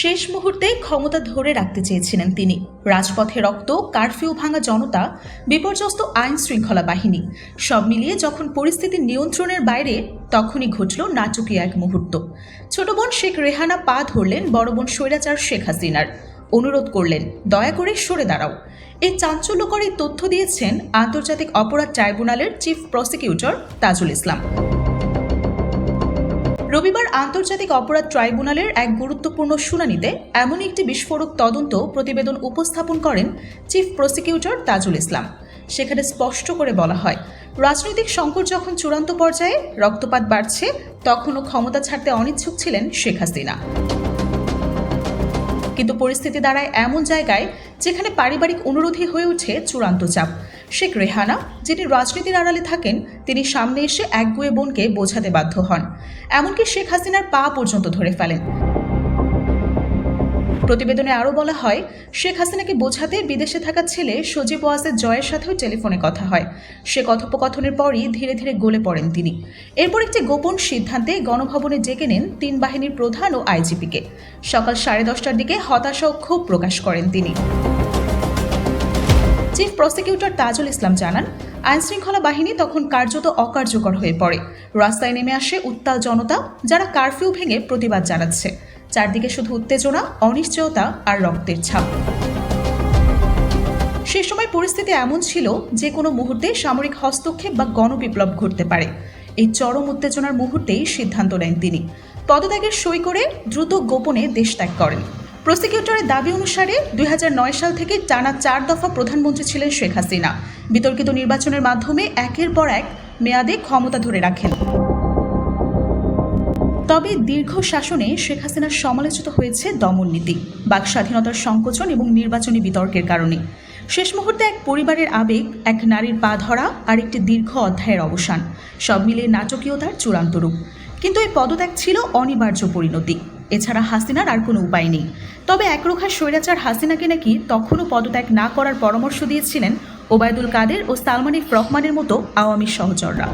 শেষ মুহূর্তে ক্ষমতা ধরে রাখতে চেয়েছিলেন তিনি। রাজপথে রক্ত, কারফিউ ভাঙা জনতা, বিপর্যস্ত আইন শৃঙ্খলা বাহিনী, সব মিলিয়ে যখন পরিস্থিতি নিয়ন্ত্রণের বাইরে, তখনই ঘটল নাটকীয় এক মুহূর্ত। ছোট বোন শেখ রেহানা পা ধরলেন বড় বোন স্বৈরাচার শেখ হাসিনার, অনুরোধ করলেন দয়া করে সরে দাঁড়াও। এই চাঞ্চল্যকর এই তথ্য দিয়েছেন আন্তর্জাতিক অপরাধ ট্রাইব্যুনালের চিফ প্রসিকিউটর তাজুল ইসলাম। রবিবার আন্তর্জাতিক অপরাধ ট্রাইব্যুনালের এক গুরুত্বপূর্ণ শুনানিতে এমন একটি বিস্ফোরক তদন্ত প্রতিবেদন উপস্থাপন করেন চিফ প্রসিকিউটর তাজুল ইসলাম। সেখানে স্পষ্ট করে বলা হয়, রাজনৈতিক সংকট যখন চূড়ান্ত পর্যায়ে, রক্তপাত বাড়ছে, তখনও ক্ষমতা ছাড়তে অনিচ্ছুক ছিলেন শেখ হাসিনা। কিন্তু পরিস্থিতি দাঁড়ায় এমন জায়গায় যেখানে পারিবারিক অনুরোধই হয়ে ওঠে চূড়ান্ত চাপ। শেখ রেহানা, যিনি রাজনীতির আড়ালে থাকেন, তিনি সামনে এসে একগুঁয়ে বোনকে বোঝাতে বাধ্য হন, এমনকি শেখ হাসিনার পা পর্যন্ত ধরে ফেলেন। প্রতিবেদনে আরও বলা হয়, শেখ হাসিনাকে বোঝাতে বিদেশে থাকা ছেলে সজীব ওয়াজেদ জয়ের সাথেও টেলিফোনে কথা হয়। সে কথোপকথনের পরই ধীরে ধীরে গলে পড়েন তিনি। এরপর একটি গোপন সিদ্ধান্তে গণভবনে ডেকে নেন 3 বাহিনীর প্রধান ও আইজিপিকে। সকাল 10:30টার দিকে হতাশা ও ক্ষোভ প্রকাশ করেন তিনি। চিফ প্রসিকিউটর তাজুল ইসলাম জানান, আইনশৃঙ্খলা বাহিনী তখন কার্যত অকার্যকর হয়ে পড়ে। রাস্তায় নেমে আসে উত্তাল জনতা, যারা কারফিউ ভেঙে প্রতিবাদ জানাচ্ছে। চারদিকে শুধু উত্তেজনা, অনিশ্চয়তা আর রক্তের ছাপ। সে সময় পরিস্থিতি এমন ছিল যে কোনো মুহূর্তে সামরিক হস্তক্ষেপ বা গণবিপ্লব ঘটতে পারে। এই চরম উত্তেজনার মুহূর্তেই সিদ্ধান্ত নেন তিনি। পদত্যাগের সই করে দ্রুত গোপনে দেশ ত্যাগ করেন। প্রসিকিউটরের দাবি অনুসারে 2009 সাল থেকে টানা 4 দফা প্রধানমন্ত্রী ছিলেন শেখ হাসিনা। বিতর্কিত নির্বাচনের মাধ্যমে একের পর এক মেয়াদে ক্ষমতা ধরে রাখেন। তবে দীর্ঘ শাসনে শেখ হাসিনার সমালোচিত হয়েছে দমন নীতি, বাক স্বাধীনতার সংকোচন এবং নির্বাচনী বিতর্কের কারণে। শেষ মুহূর্তে এক পরিবারের আবেগ, এক নারীর পা ধরা আর একটি দীর্ঘ অধ্যায়ের অবসান, সব মিলিয়ে নাটকীয়তার চূড়ান্ত রূপ। কিন্তু এই পদত্যাগ ছিল অনিবার্য পরিণতি, এছাড়া হাসিনার আর কোনো উপায় নেই। তবে একরোখা স্বৈরাচার হাসিনাকে নাকি তখনও পদত্যাগ না করার পরামর্শ দিয়েছিলেন ওবায়দুল কাদের ও সালমান এফ রহমানের মতো আওয়ামী সহচররা।